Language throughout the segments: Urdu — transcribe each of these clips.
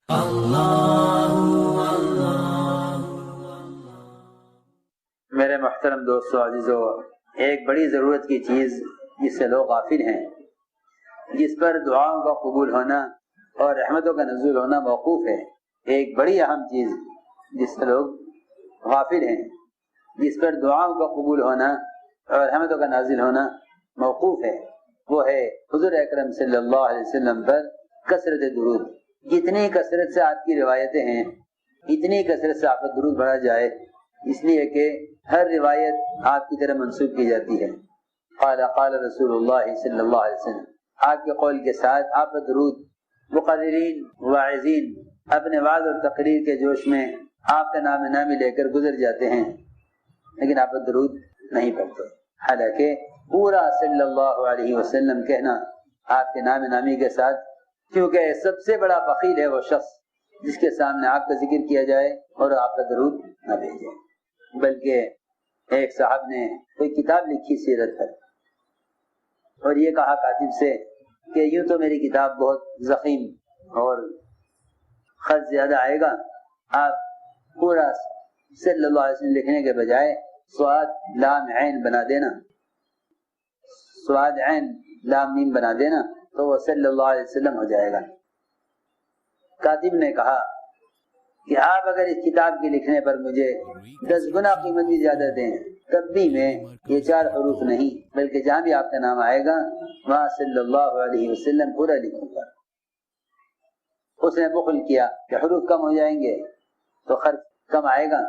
میرے محترم دوستو عزیزو، ایک بڑی ضرورت کی چیز جس سے لوگ غافل ہیں، جس پر دعاؤں کا قبول ہونا اور رحمتوں کا نزول ہونا موقوف ہے، ایک بڑی اہم چیز جس سے لوگ غافل ہیں، جس پر دعاؤں کا قبول ہونا اور رحمتوں کا نازل ہونا موقوف ہے، وہ ہے حضور اکرم صلی اللہ علیہ وسلم پر کثرت درود۔ جتنی کثرت سے آپ کی روایتیں ہیں، اتنی کثرت سے آپ پر درود پڑھا جائے، اس لیے کہ ہر روایت آپ کی طرح منسوب کی جاتی ہے۔ قال قال رسول اللہ صلی اللہ علیہ وسلم، آپ کے قول کے ساتھ آپ پر درود، مقررین واعظین اپنے وعظ اور تقریر کے جوش میں آپ کا نام نامی لے کر گزر جاتے ہیں، لیکن آپ پر درود نہیں پڑھتے، حالانکہ پورا صلی اللہ علیہ وسلم کہنا آپ کے نام نامی کے ساتھ، کیونکہ سب سے بڑا بخیل ہے وہ شخص جس کے سامنے آپ کا ذکر کیا جائے اور آپ کا درود نہ بھیجے۔ بلکہ ایک صاحب نے کوئی کتاب لکھی سیرت پر، اور یہ کہا کاتب سے کہ یوں تو میری کتاب بہت ضخیم اور خط زیادہ آئے گا، آپ پورا صلی اللہ علیہ وسلم لکھنے کے بجائے سواد لام عین بنا دینا، سواد عین لام میم بنا دینا تو وہ صلی اللہ علیہ وسلم ہو جائے گا۔ کاتب نے کہا کہ آپ اگر اس کتاب کے لکھنے پر مجھے 10 گنا قیمت بھی زیادہ دیں تب بھی میں یہ 4 حروف نہیں بلکہ جہاں بھی آپ کا نام آئے گا وہاں صلی اللہ علیہ وسلم پورا لکھوں گا۔ اس نے بخل کیا کہ حروف کم ہو جائیں گے تو خرچ کم آئے گا،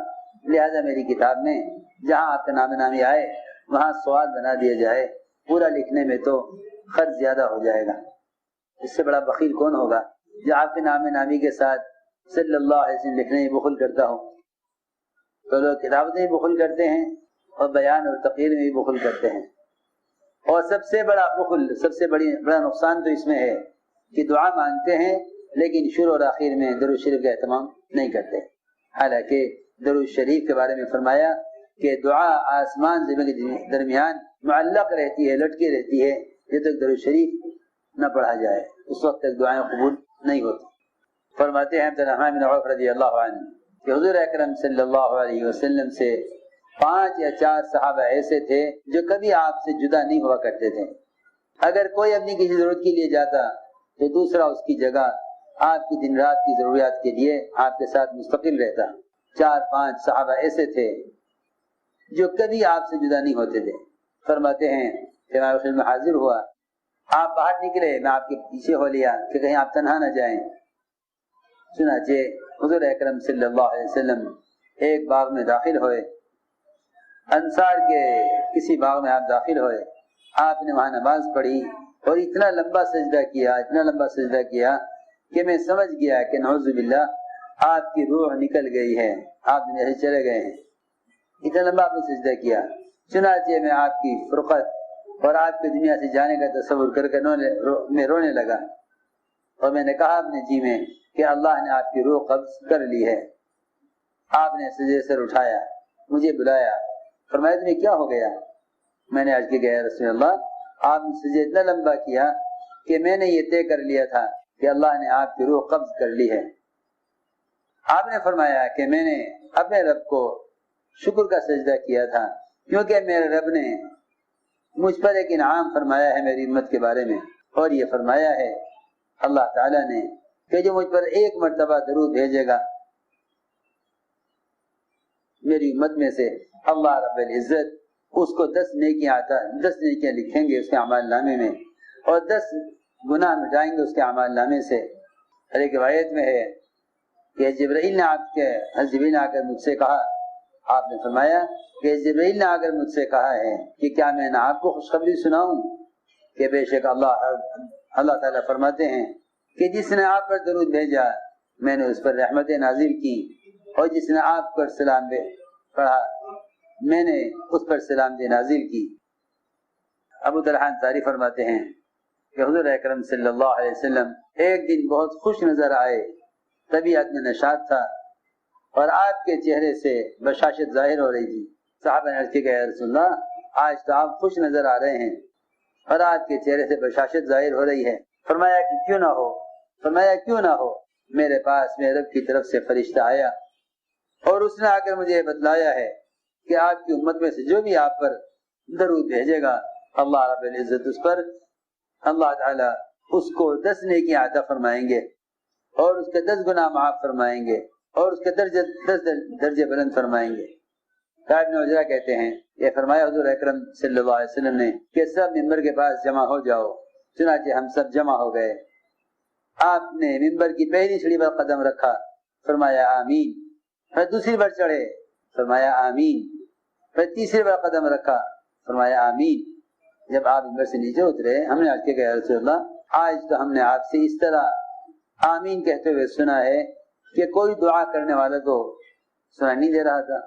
لہذا میری کتاب میں جہاں آپ کا نام نامی آئے وہاں سواد بنا دیا جائے، پورا لکھنے میں تو خرچ زیادہ ہو جائے گا۔ اس سے بڑا بخیل کون ہوگا جو آپ کے نام نامی کے ساتھ صلی اللہ علیہ وسلم لکھنے میں بخل کرتا ہو۔ تو لوگ کتابتیں بھی بخل کرتے ہیں اور بیان اور تقریر میں بھی بخل کرتے ہیں، اور سب سے بڑا بخل، سب سے بڑا نقصان تو اس میں ہے کہ دعا مانگتے ہیں لیکن شروع اور آخر میں درود شریف کا اہتمام نہیں کرتے، حالانکہ درود شریف کے بارے میں فرمایا کہ دعا آسمان زمین کے درمیان معلق رہتی ہے، لٹکی رہتی ہے، جب تک درود شریف نہ پڑھا جائے اس وقت تک دعائیں قبول نہیں ہوتی۔ فرماتے ہیں عبدالرحمن بن عوف رضی اللہ عنہ کہ حضور اکرم صلی اللہ علیہ وسلم سے 5 یا 4 صحابہ ایسے تھے جو کبھی آپ سے جدا نہیں ہوا کرتے تھے، اگر کوئی اپنی کسی ضرورت کے لیے جاتا تو دوسرا اس کی جگہ آپ کی دن رات کی ضروریات کے لیے آپ کے ساتھ مستقل رہتا۔ 4-5 صحابہ ایسے تھے جو کبھی آپ سے جدا نہیں ہوتے تھے۔ فرماتے ہیں کہ میں خدمت میں حاضر ہوا، آپ باہر نکلے، میں آپ کے پیچھے ہو لیا کہ کہیں آپ تنہا نہ جائیں۔ چنانچہ حضور اکرم صلی اللہ علیہ وسلم ایک باغ میں داخل ہوئے، انصار کے کسی باغ میں آپ داخل ہوئے، آپ نے وہاں نماز پڑھی اور اتنا لمبا سجدہ کیا کہ میں سمجھ گیا کہ نعوذ باللہ آپ کی روح نکل گئی ہے، آپ دنیا سے چلے گئے ہیں، اتنا لمبا آپ نے سجدہ کیا۔ چنانچہ میں آپ کی فرقت اور آپ کے دنیا سے جانے کا تصور کر کے میں رونے لگا، اور میں نے کہا اپنے جی میں کہ اللہ نے آپ کی روح قبض کر لی ہے۔ آپ نے سجدے سے اٹھایا، مجھے بلایا، فرمایا تمہیں کیا ہو گیا؟ میں نے عرض کیا رسول اللہ، آپ نے سجدہ اتنا لمبا کیا کہ میں نے یہ طے کر لیا تھا کہ اللہ نے آپ کی روح قبض کر لی ہے۔ آپ نے فرمایا کہ میں نے اپنے رب کو شکر کا سجدہ کیا تھا کیونکہ میرے رب نے مجھ پر ایک انعام فرمایا ہے میری امت کے بارے میں، اور یہ فرمایا ہے اللہ تعالیٰ نے کہ جو مجھ پر 1 مرتبہ درود بھیجے گا میری امت میں سے، اللہ رب العزت اس کو 10 نیکیاں لکھیں گے اس کے اعمال نامے میں، اور 10 گناہ مٹائیں گے اس کے اعمال نامے سے۔ ایک روایت میں ہے کہ جبرائیل نے آ کر مجھ سے کہا، آپ نے فرمایا کہ جبرائیل نے آ کر مجھ سے کہا ہے کہ کیا میں نہ آپ کو خوشخبری سناؤں کہ بے شک اللہ تعالیٰ فرماتے ہیں کہ جس نے آپ پر درود بھیجا میں نے اس پر رحمت نازل کی، اور جس نے آپ پر سلام پڑھا میں نے اس پر سلام نازل کی۔ ابو طلحہ انصاری فرماتے ہیں کہ حضور اکرم صلی اللہ علیہ وسلم ایک دن بہت خوش نظر آئے، طبیعت میں نشاط تھا اور آپ کے چہرے سے بشاشت ظاہر ہو رہی تھی۔ صحابہ نے عرض کیا کہ یا رسول اللہ، آج تو آپ خوش نظر آ رہے ہیں اور آپ کے چہرے سے بشاشت ظاہر ہو رہی ہے۔ فرمایا کہ کیوں نہ ہو، میرے پاس میرے رب کی طرف سے فرشتہ آیا اور اس نے آ کر مجھے بتلایا ہے کہ آپ کی امت میں سے جو بھی آپ پر درود بھیجے گا اللہ رب العزت اس پر اللہ تعالی اس کو 10 نیکیاں عطا فرمائیں گے اور اس کے 10 گناہ معاف فرمائیں گے اور اس کے 10 درجے بلند فرمائیں گے۔ ابن عجرہ کہتے ہیں یہ فرمایا حضور اکرم صلی اللہ علیہ وسلم نے کہ سب ممبر کے پاس جمع ہو جاؤ، چنانچہ ہم سب جمع ہو گئے۔ آپ نے ممبر کی پہلی سیڑھی پر قدم رکھا، فرمایا آمین، پھر دوسری پر چڑھے، فرمایا آمین، پھر تیسری پر قدم رکھا، فرمایا آمین۔ جب آپ ممبر سے نیچے اترے ہم نے عرض کیا کہ رسول اللہ آج تو ہم نے آپ سے اس طرح آمین کہتے ہوئے سنا ہے کہ کوئی دعا کرنے والا تو سنا نہیں دے رہا تھا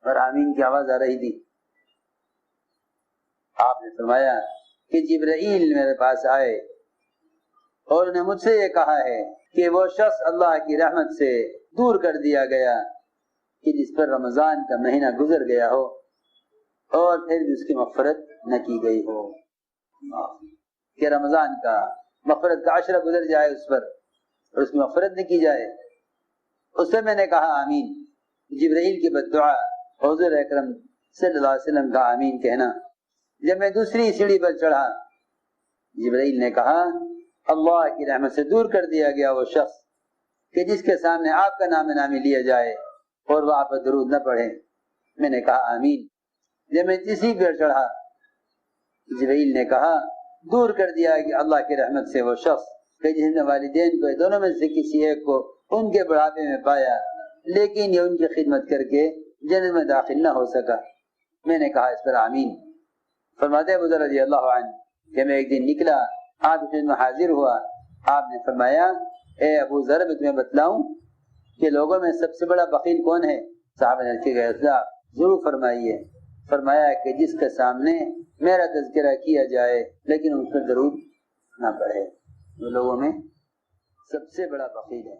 اور آمین کی آواز آ رہی تھی۔ آپ نے فرمایا کہ جبرائیل میرے پاس آئے اور انہیں مجھ سے یہ کہا ہے کہ وہ شخص اللہ کی رحمت سے دور کر دیا گیا کہ جس پر رمضان کا مہینہ گزر گیا ہو اور پھر بھی اس کی مغفرت نہ کی گئی ہو، کہ رمضان کا مغفرت کا عشرہ گزر جائے اس پر اور اس کی مغفرت نہ کی جائے۔ اس سے میں نے کہا آمین۔ جبرائیل کی بددعا حضور اکرم صلی اللہ علیہ وسلم کا آمین کہنا۔ جب میں دوسری سیڑھی پر چڑھا جبرائیل نے کہا اللہ کی رحمت سے دور کر دیا گیا وہ شخص کہ جس کے سامنے آپ کا نام نامی لیا جائے اور وہ آپ پر درود نہ پڑھے۔ میں نے کہا آمین۔ جب میں تیسری پر چڑھا جبرائیل نے کہا دور کر دیا کہ اللہ کی رحمت سے وہ شخص کہ جس نے والدین کو دونوں میں سے کسی ایک کو ان کے بڑھاپے میں پایا لیکن یہ ان کی خدمت کر کے جنت میں داخل نہ ہو سکا۔ میں نے کہا اس پر آمین۔ فرماتے ابو ذر رضی اللہ عنہ کہ میں ایک دن نکلا، آپ کی خدمت میں حاضر ہوا، آپ نے فرمایا اے ابو ذر میں تمہیں بتلاؤں کہ لوگوں میں سب سے بڑا بخیل کون ہے؟ صحابہ نے کہا ضرور فرمائیے۔ فرمایا کہ جس کے سامنے میرا تذکرہ کیا جائے لیکن ان پر درود نہ پڑھے، وہ لوگوں میں سب سے بڑا بخیل ہے۔